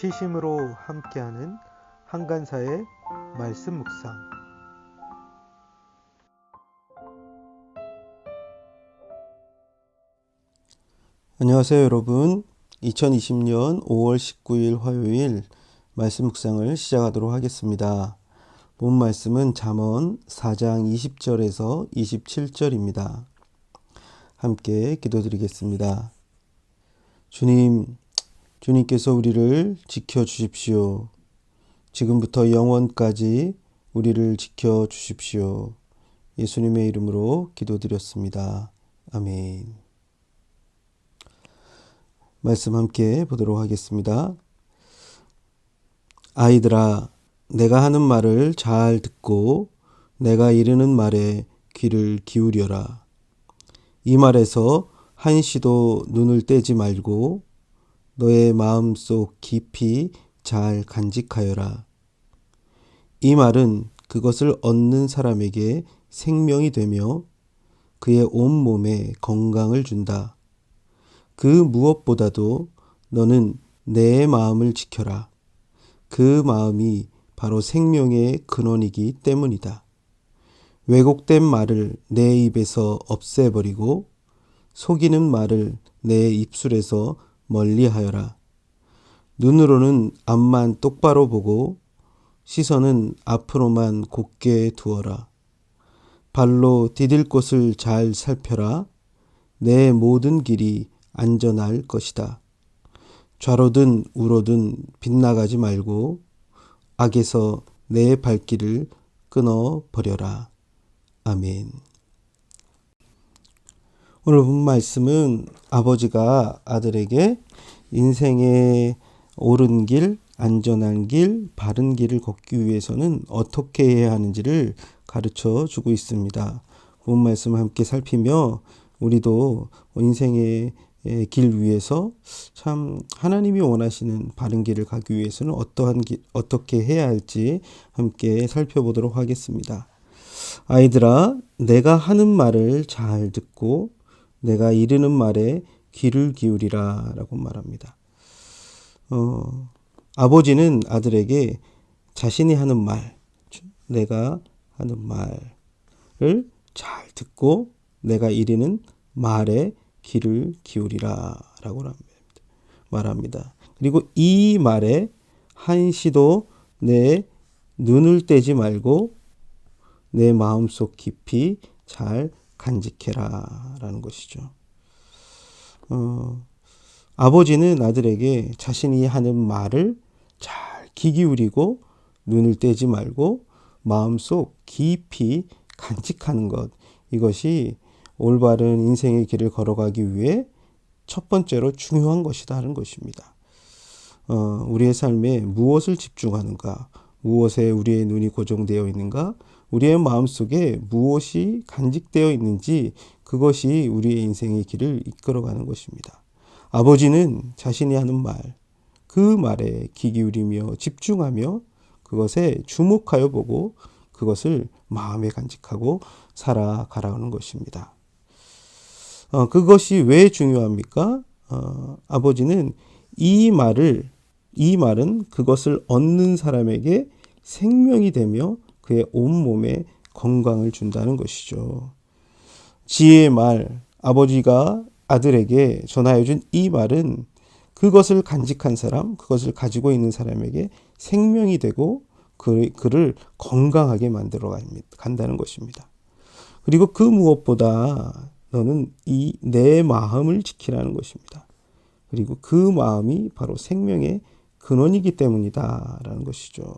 시심으로 함께하는 한간사의 말씀 묵상. 안녕하세요 여러분. 2020년 5월 19일 화요일 말씀 묵상을 시작하도록 하겠습니다. 본 말씀은 잠언 4장 20절에서 27절입니다. 함께 기도드리겠습니다. 주님께서 우리를 지켜주십시오. 지금부터 영원까지 우리를 지켜주십시오. 예수님의 이름으로 기도드렸습니다. 아멘. 말씀 함께 보도록 하겠습니다. 아이들아, 내가 하는 말을 잘 듣고 내가 이르는 말에 귀를 기울여라. 이 말에서 한시도 눈을 떼지 말고 너의 마음속 깊이 잘 간직하여라. 이 말은 그것을 얻는 사람에게 생명이 되며 그의 온몸에 건강을 준다. 그 무엇보다도 너는 내 마음을 지켜라. 그 마음이 바로 생명의 근원이기 때문이다. 왜곡된 말을 내 입에서 없애버리고 속이는 말을 내 입술에서 멀리하여라. 눈으로는 앞만 똑바로 보고 시선은 앞으로만 곧게 두어라. 발로 디딜 곳을 잘 살펴라. 내 모든 길이 안전할 것이다. 좌로든 우로든 빗나가지 말고 악에서 내 발길을 끊어버려라. 아멘. 오늘 본 말씀은 아버지가 아들에게 인생의 옳은 길, 안전한 길, 바른 길을 걷기 위해서는 어떻게 해야 하는지를 가르쳐 주고 있습니다. 본 말씀을 함께 살피며 우리도 인생의 길 위에서 참 하나님이 원하시는 바른 길을 가기 위해서는 어떻게 해야 할지 함께 살펴보도록 하겠습니다. 아이들아, 내가 하는 말을 잘 듣고 내가 이르는 말에 귀를 기울이라 라고 말합니다. 아버지는 아들에게 자신이 하는 말, 내가 하는 말을 잘 듣고 내가 이르는 말에 귀를 기울이라 라고 말합니다. 그리고 이 말에 한시도 내 눈을 떼지 말고 내 마음속 깊이 잘 간직해라 라는 것이죠. 아버지는 아들에게 자신이 하는 말을 잘 귀 기울이고 눈을 떼지 말고 마음속 깊이 간직하는 것, 이것이 올바른 인생의 길을 걸어가기 위해 첫 번째로 중요한 것이다 하는 것입니다. 우리의 삶에 무엇을 집중하는가, 무엇에 우리의 눈이 고정되어 있는가, 우리의 마음속에 무엇이 간직되어 있는지 그것이 우리의 인생의 길을 이끌어가는 것입니다. 아버지는 자신이 하는 말, 그 말에 귀 기울이며 집중하며 그것에 주목하여 보고 그것을 마음에 간직하고 살아가라는 것입니다. 그것이 왜 중요합니까? 아버지는 이 말은 그것을 얻는 사람에게 생명이 되며 그의 온몸에 건강을 준다는 것이죠. 지혜의 말, 아버지가 아들에게 전하여 준 이 말은 그것을 간직한 사람, 그것을 가지고 있는 사람에게 생명이 되고 그를 건강하게 만들어 간다는 것입니다. 그리고 그 무엇보다 너는 내 마음을 지키라는 것입니다. 그리고 그 마음이 바로 생명의 근원이기 때문이다 라는 것이죠.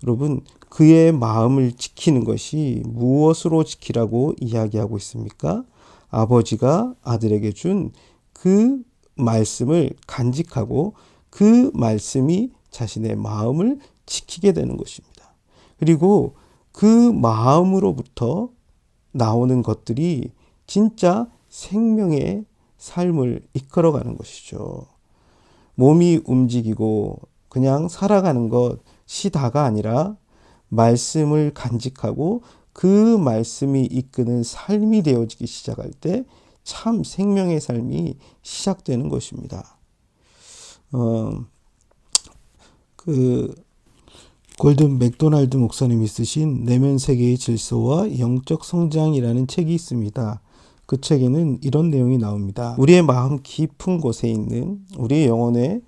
여러분, 그의 마음을 지키는 것이 무엇으로 지키라고 이야기하고 있습니까? 아버지가 아들에게 준 그 말씀을 간직하고 그 말씀이 자신의 마음을 지키게 되는 것입니다. 그리고 그 마음으로부터 나오는 것들이 진짜 생명의 삶을 이끌어가는 것이죠. 몸이 움직이고 그냥 살아가는 것이 다가 아니라 말씀을 간직하고 그 말씀이 이끄는 삶이 되어지기 시작할 때 참 생명의 삶이 시작되는 것입니다. 그 골든 맥도날드 목사님이 쓰신 내면 세계의 질서와 영적 성장이라는 책이 있습니다. 그 책에는 이런 내용이 나옵니다. 우리의 마음 깊은 곳에 있는 우리의 영혼의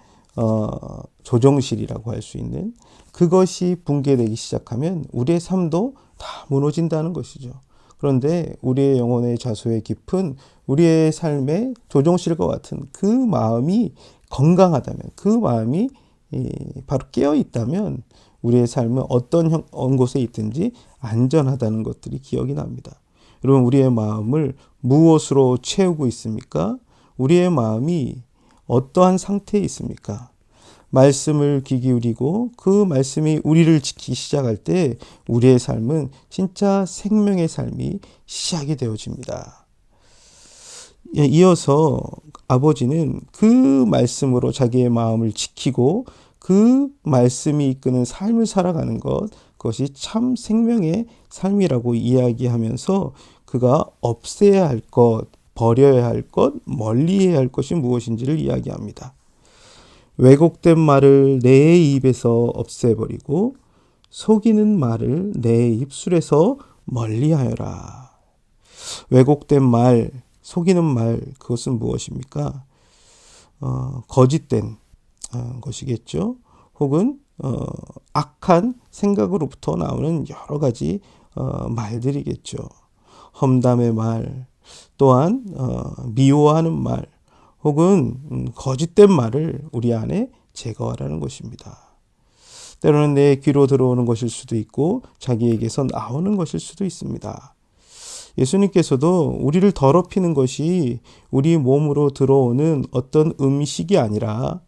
조정실이라고 할 수 있는 그것이 붕괴되기 시작하면 우리의 삶도 다 무너진다는 것이죠. 그런데 우리의 영혼의 자소의 깊은 우리의 삶의 조정실과 같은 그 마음이 건강하다면, 그 마음이 바로 깨어 있다면 우리의 삶은 어떤 곳에 있든지 안전하다는 것들이 기억이 납니다. 여러분, 우리의 마음을 무엇으로 채우고 있습니까? 우리의 마음이 어떠한 상태에 있습니까? 말씀을 귀 기울이고 그 말씀이 우리를 지키기 시작할 때 우리의 삶은 진짜 생명의 삶이 시작이 되어집니다. 이어서 아버지는 그 말씀으로 자기의 마음을 지키고 그 말씀이 이끄는 삶을 살아가는 것, 그것이 참 생명의 삶이라고 이야기하면서 그가 없애야 할 것, 버려야 할 것, 멀리해야 할 것이 무엇인지를 이야기합니다. 왜곡된 말을 내 입에서 없애버리고 속이는 말을 내 입술에서 멀리하여라. 왜곡된 말, 속이는 말, 그것은 무엇입니까? 거짓된 것이겠죠. 혹은 악한 생각으로부터 나오는 여러 가지 말들이겠죠. 험담의 말, 또한 미워하는 말, 혹은 거짓된 말을 우리 안에 제거하라는 것입니다. 때로는 내 귀로 들어오는 것일 수도 있고 자기에게서 나오는 것일 수도 있습니다. 예수님께서도 우리를 더럽히는 것이 우리 몸으로 들어오는 어떤 음식이 아니라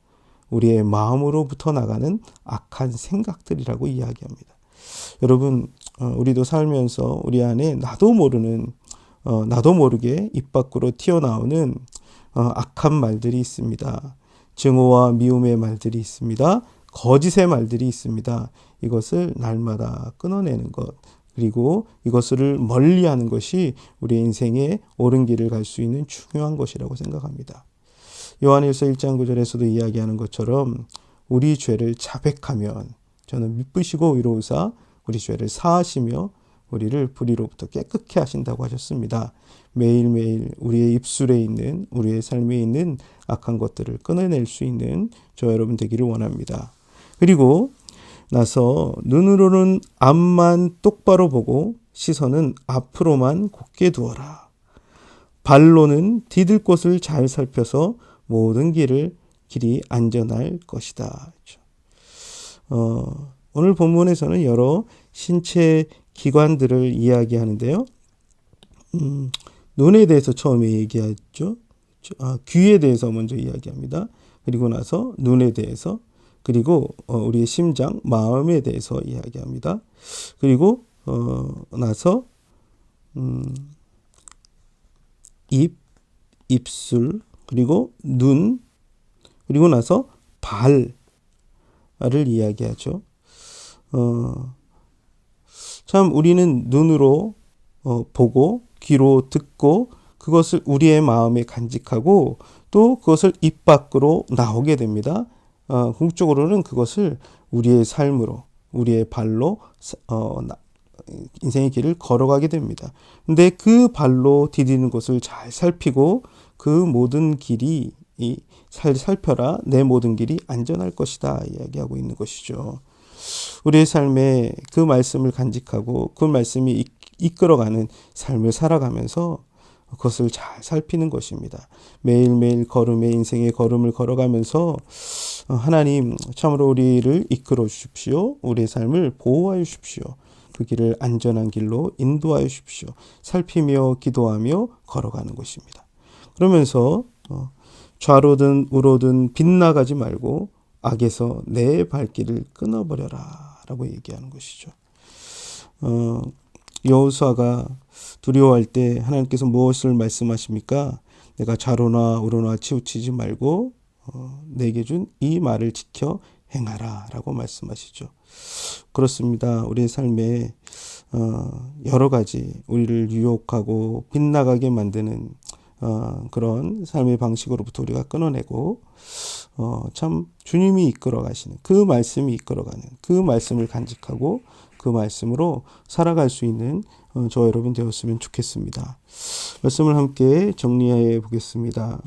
우리의 마음으로부터 나가는 악한 생각들이라고 이야기합니다. 여러분, 우리도 살면서 우리 안에 나도 모르게 입 밖으로 튀어나오는 악한 말들이 있습니다. 증오와 미움의 말들이 있습니다. 거짓의 말들이 있습니다. 이것을 날마다 끊어내는 것, 그리고 이것을 멀리하는 것이 우리 인생의 옳은 길을 갈 수 있는 중요한 것이라고 생각합니다. 요한일서 1장 9절에서도 이야기하는 것처럼 우리 죄를 자백하면 저는 미쁘시고 의로우사 우리 죄를 사하시며 우리를 불의로부터 깨끗게 하신다고 하셨습니다. 매일매일 우리의 입술에 있는, 우리의 삶에 있는 악한 것들을 끊어낼 수 있는 저 여러분 되기를 원합니다. 그리고 나서 눈으로는 앞만 똑바로 보고 시선은 앞으로만 곧게 두어라. 발로는 디딜 곳을 잘 살펴서 모든 길이 안전할 것이다. 오늘 본문에서는 여러 신체 기관들을 이야기하는데요. 눈에 대해서 처음에 얘기했죠. 귀에 대해서 먼저 이야기합니다. 그리고 나서 눈에 대해서, 그리고 우리의 심장, 마음에 대해서 이야기합니다. 그리고 나서 입, 입술, 그리고 눈, 그리고 나서 발을 이야기하죠. 참 우리는 눈으로 보고 귀로 듣고 그것을 우리의 마음에 간직하고 또 그것을 입 밖으로 나오게 됩니다. 궁극적으로는 그것을 우리의 삶으로, 우리의 발로 인생의 길을 걸어가게 됩니다. 근데 그 발로 디디는 것을 잘 살피고 그 모든 길이 살펴라, 내 모든 길이 안전할 것이다 이야기하고 있는 것이죠. 우리의 삶에 그 말씀을 간직하고 그 말씀이 이끌어가는 삶을 살아가면서 그것을 잘 살피는 것입니다. 매일매일 인생의 걸음을 걸어가면서 하나님 참으로 우리를 이끌어 주십시오. 우리의 삶을 보호하여 주십시오. 그 길을 안전한 길로 인도하여 주십시오. 살피며 기도하며 걸어가는 것입니다. 그러면서 좌로든 우로든 빗나가지 말고 악에서 내 발길을 끊어버려라 라고 얘기하는 것이죠. 여호수아가 두려워할 때 하나님께서 무엇을 말씀하십니까? 내가 좌로나 우로나 치우치지 말고 내게 준 이 말을 지켜 행하라 라고 말씀하시죠. 그렇습니다. 우리의 삶에 여러 가지 우리를 유혹하고 빗나가게 만드는 그런 삶의 방식으로부터 우리가 끊어내고 참 주님이 이끌어 가시는 그 말씀이 이끌어가는 그 말씀을 간직하고 그 말씀으로 살아갈 수 있는 저와 여러분 되었으면 좋겠습니다. 말씀을 함께 정리해 보겠습니다.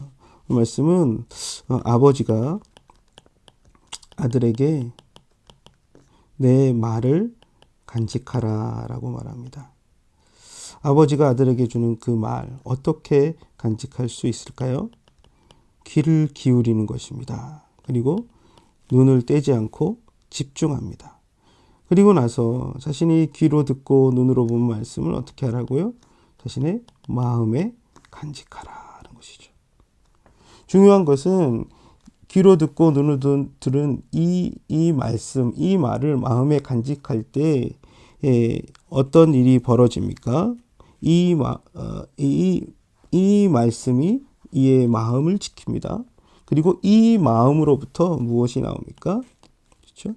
말씀은 아버지가 아들에게 내 말을 간직하라 라고 말합니다. 아버지가 아들에게 주는 그 말 어떻게 간직할 수 있을까요? 귀를 기울이는 것입니다. 그리고 눈을 떼지 않고 집중합니다. 그리고 나서 자신이 귀로 듣고 눈으로 본 말씀을 어떻게 하라고요? 자신의 마음에 간직하라는 것이죠. 중요한 것은 귀로 듣고 눈으로 들은 이 말씀, 이 말을 마음에 간직할 때 어떤 일이 벌어집니까? 이 말씀이 이의 마음을 지킵니다. 그리고 이 마음으로부터 무엇이 나옵니까? 그렇죠?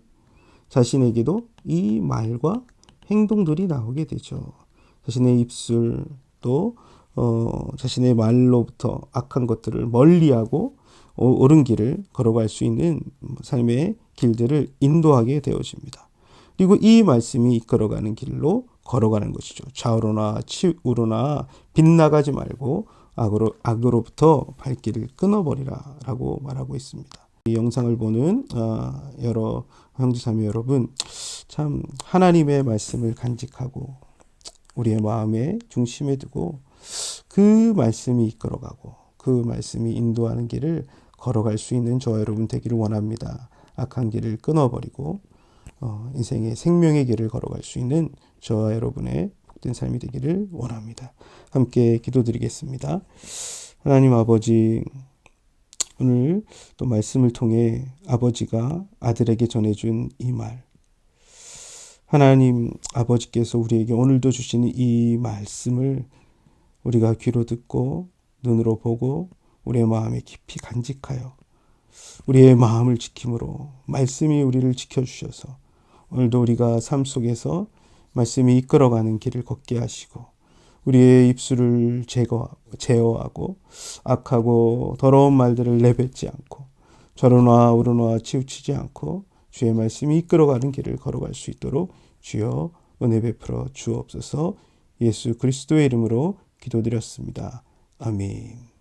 자신에게도 이 말과 행동들이 나오게 되죠. 자신의 입술도 자신의 말로부터 악한 것들을 멀리하고 옳은 길을 걸어갈 수 있는 삶의 길들을 인도하게 되어집니다. 그리고 이 말씀이 이끌어가는 길로 걸어가는 것이죠. 좌우로나 우로나 빗나가지 말고 악으로부터 발길을 끊어버리라 라고 말하고 있습니다. 이 영상을 보는 여러 형제자매 여러분, 참 하나님의 말씀을 간직하고 우리의 마음의 중심에 두고 그 말씀이 이끌어가고 그 말씀이 인도하는 길을 걸어갈 수 있는 저와 여러분 되기를 원합니다. 악한 길을 끊어버리고 인생의 생명의 길을 걸어갈 수 있는 저와 여러분의 복된 삶이 되기를 원합니다. 함께 기도드리겠습니다. 하나님 아버지, 오늘 또 말씀을 통해 아버지가 아들에게 전해준 이 말, 하나님 아버지께서 우리에게 오늘도 주시는 이 말씀을 우리가 귀로 듣고 눈으로 보고 우리의 마음에 깊이 간직하여 우리의 마음을 지킴으로 말씀이 우리를 지켜주셔서 오늘도 우리가 삶 속에서 말씀이 이끌어가는 길을 걷게 하시고 우리의 입술을 제어하고 악하고 더러운 말들을 내뱉지 않고 좌로나 우로나 치우치지 않고 주의 말씀이 이끌어가는 길을 걸어갈 수 있도록 주여 은혜 베풀어 주옵소서. 예수 그리스도의 이름으로 기도드렸습니다. 아멘.